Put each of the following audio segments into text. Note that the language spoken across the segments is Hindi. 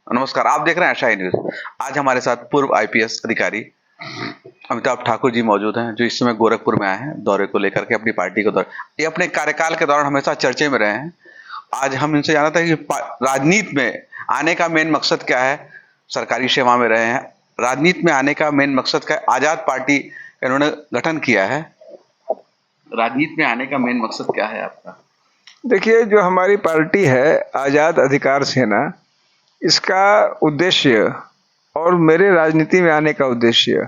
नमस्कार, आप देख रहे हैं आशाई न्यूज। आज हमारे साथ पूर्व आईपीएस अधिकारी अमिताभ ठाकुर जी मौजूद हैं, जो इस समय गोरखपुर में आए हैं दौरे को लेकर के अपनी पार्टी को ये अपने कार्यकाल के दौरान हमेशा चर्चे में रहे हैं। आज हम इनसे जानना था कि राजनीति में आने का मेन मकसद क्या है। सरकारी सेवा में रहे हैं, राजनीति में आने का मेन मकसद क्या है। आजाद पार्टी इन्होंने गठन किया है, राजनीति में आने का मेन मकसद क्या है आपका? देखिए, जो हमारी पार्टी है आजाद अधिकार सेना, इसका उद्देश्य और मेरे राजनीति में आने का उद्देश्य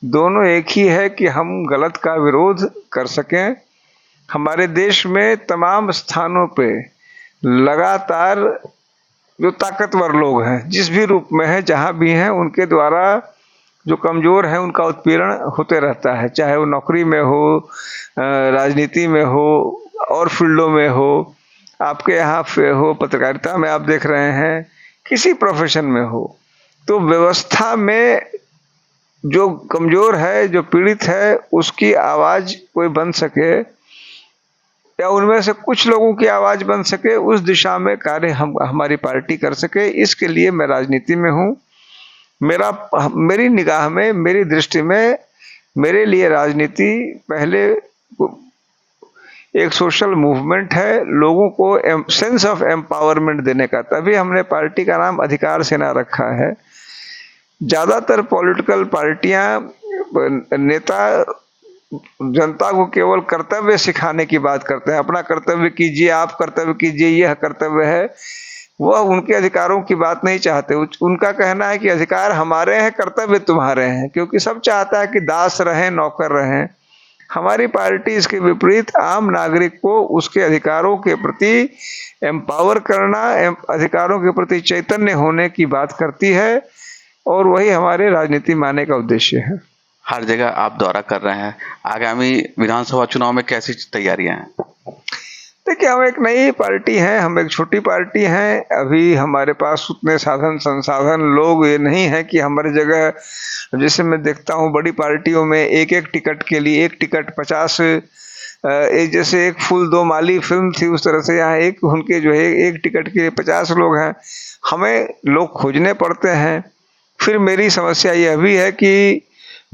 दोनों एक ही है कि हम गलत का विरोध कर सकें। हमारे देश में तमाम स्थानों पे लगातार जो ताकतवर लोग हैं, जिस भी रूप में हैं, जहां भी हैं, उनके द्वारा जो कमजोर है उनका उत्पीड़न होते रहता है, चाहे वो नौकरी में हो, राजनीति में हो और फील्डों में हो, आपके यहाँ हो, पत्रकारिता में आप देख रहे हैं, किसी प्रोफेशन में हो। तो व्यवस्था में जो कमजोर है, जो पीड़ित है, उसकी आवाज कोई बन सके या उनमें से कुछ लोगों की आवाज बन सके, उस दिशा में कार्य हमारी पार्टी कर सके, इसके लिए मैं राजनीति में हूँ। मेरी निगाह में, मेरी दृष्टि में, मेरे लिए राजनीति पहले एक सोशल मूवमेंट है, लोगों को सेंस ऑफ एम्पावरमेंट देने का। तभी हमने पार्टी का नाम अधिकार सेना रखा है। ज्यादातर पॉलिटिकल पार्टियां, नेता जनता को केवल कर्तव्य सिखाने की बात करते हैं। अपना कर्तव्य कीजिए, आप कर्तव्य कीजिए, यह कर्तव्य है। वह उनके अधिकारों की बात नहीं चाहते। उनका कहना है कि अधिकार हमारे हैं, कर्तव्य तुम्हारे हैं, क्योंकि सब चाहता है कि दास रहें, नौकर रहें। हमारी पार्टी इसके विपरीत आम नागरिक को उसके अधिकारों के प्रति एम्पावर करना, अधिकारों के प्रति चैतन्य होने की बात करती है, और वही हमारे राजनीति में आने का उद्देश्य है। हर जगह आप दौरा कर रहे हैं, आगामी विधानसभा चुनाव में कैसी तैयारियां हैं? देखिए, हम एक नई पार्टी हैं, हम एक छोटी पार्टी हैं। अभी हमारे पास उतने साधन संसाधन, लोग ये नहीं है कि हमारी जगह, जैसे मैं देखता हूँ बड़ी पार्टियों में एक एक टिकट के लिए एक टिकट 50, एक जैसे एक फूल दो माली फिल्म थी, उस तरह से यहाँ एक उनके जो है एक टिकट के लिए 50 लोग हैं। हमें लोग खोजने पड़ते हैं। फिर मेरी समस्या यह भी है कि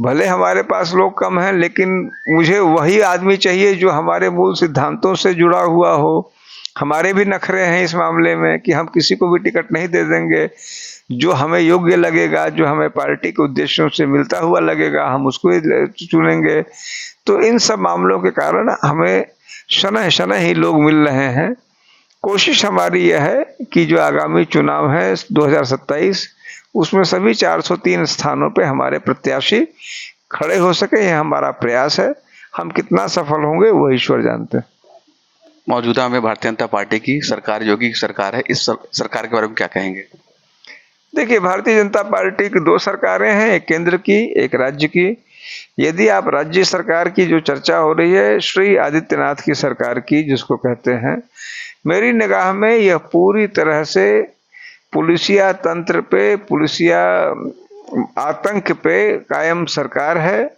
भले हमारे पास लोग कम हैं, लेकिन मुझे वही आदमी चाहिए जो हमारे मूल सिद्धांतों से जुड़ा हुआ हो। हमारे भी नखरे हैं इस मामले में कि हम किसी को भी टिकट नहीं दे देंगे। जो हमें योग्य लगेगा, जो हमें पार्टी के उद्देश्यों से मिलता हुआ लगेगा, हम उसको ही चुनेंगे। तो इन सब मामलों के कारण हमें शनह शनह ही लोग मिल रहे हैं। कोशिश हमारी यह है कि जो आगामी चुनाव है 2027, उसमें सभी 403 स्थानों पे हमारे प्रत्याशी खड़े हो सके, यह हमारा प्रयास है। हम कितना सफल होंगे वो ईश्वर जानते हैं। मौजूदा में भारतीय जनता पार्टी की सरकार, योगी की सरकार है, इस सरकार के बारे में क्या कहेंगे? देखिए, भारतीय जनता पार्टी की 2 सरकारें हैं, एक केंद्र की, एक राज्य की। यदि आप राज्य सरकार की जो चर्चा हो रही है, श्री आदित्यनाथ की सरकार की जिसको कहते हैं, मेरी निगाह में यह पूरी तरह से पुलिसिया तंत्र पे, पुलिसिया आतंक पे कायम सरकार है।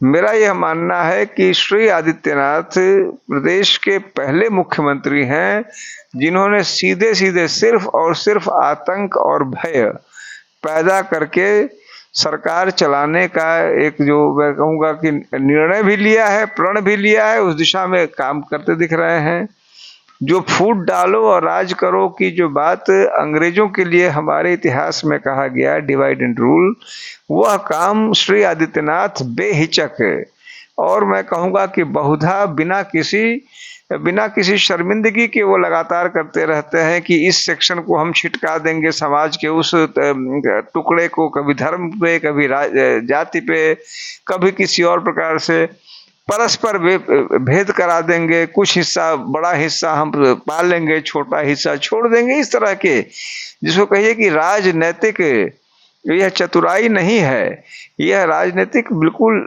मेरा यह मानना है कि श्री आदित्यनाथ प्रदेश के पहले मुख्यमंत्री हैं जिन्होंने सीधे सीधे सिर्फ और सिर्फ आतंक और भय पैदा करके सरकार चलाने का एक, जो मैं कहूँगा कि निर्णय भी लिया है, प्रण भी लिया है, उस दिशा में काम करते दिख रहे हैं। जो फूट डालो और राज करो की जो बात अंग्रेजों के लिए हमारे इतिहास में कहा गया, डिवाइड एंड रूल, वह काम श्री आदित्यनाथ बेहिचक है, और मैं कहूँगा कि बहुधा बिना किसी शर्मिंदगी के वो लगातार करते रहते हैं कि इस सेक्शन को हम छिटका देंगे समाज के उस टुकड़े को, कभी धर्म पे, कभी जाति पे, कभी किसी और प्रकार से परस्पर भेद करा देंगे। कुछ हिस्सा, बड़ा हिस्सा हम पाल लेंगे, छोटा हिस्सा छोड़ देंगे। इस तरह के, जिसको कहिए कि राजनैतिक, यह चतुराई नहीं है, यह राजनीतिक बिल्कुल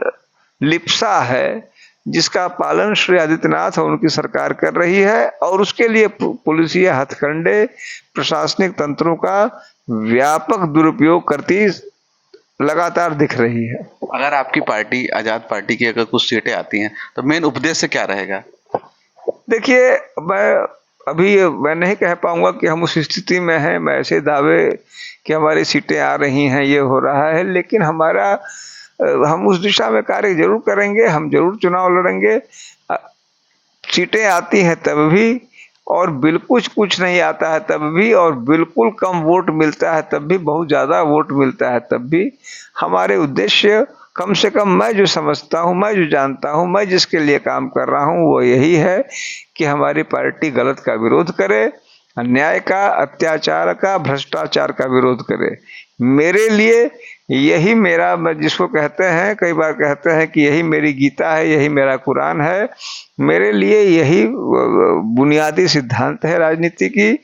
लिप्सा है, जिसका पालन श्री आदित्यनाथ और उनकी सरकार कर रही है, और उसके लिए पुलिसिया हथकंडे, प्रशासनिक तंत्रों का व्यापक दुरुपयोग करती लगातार दिख रही है। अगर आपकी पार्टी, आजाद पार्टी की अगर कुछ सीटें आती हैं, तो मेन उद्देश्य क्या रहेगा? देखिए, मैं अभी मैं नहीं कह पाऊंगा कि हम उस स्थिति में हैं, मैं ऐसे दावे कि हमारी सीटें आ रही हैं, ये हो रहा है, लेकिन हम उस दिशा में कार्य जरूर करेंगे, हम जरूर चुनाव लड़ेंगे। सीटें आती हैं तब भी, और बिल्कुल कुछ नहीं आता है तब भी, और बिल्कुल कम वोट मिलता है तब भी, बहुत ज़्यादा वोट मिलता है तब भी, हमारे उद्देश्य कम से कम मैं जो समझता हूँ, मैं जो जानता हूँ, मैं जिसके लिए काम कर रहा हूँ, वो यही है कि हमारी पार्टी गलत का विरोध करे, अन्याय का, अत्याचार का, भ्रष्टाचार का विरोध करे। मेरे लिए यही मेरा, मैं जिसको कहते हैं, कई बार कहते हैं कि यही मेरी गीता है, यही मेरा कुरान है, मेरे लिए यही बुनियादी सिद्धांत है राजनीति की।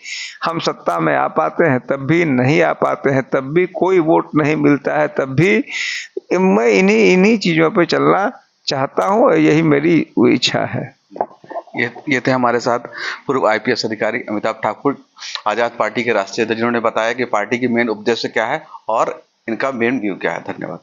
हम सत्ता में आ पाते हैं तब भी, नहीं आ पाते हैं तब भी, कोई वोट नहीं मिलता है तब भी, मैं इन्हीं चीजों पे चलना चाहता हूँ, यही मेरी इच्छा है। ये थे हमारे साथ पूर्व आईपीएस अधिकारी अमिताभ ठाकुर, आजाद पार्टी के राष्ट्रीय अध्यक्ष, जिन्होंने बताया कि पार्टी की मेन उद्देश्य क्या है और इनका मेन व्यू क्या है। धन्यवाद।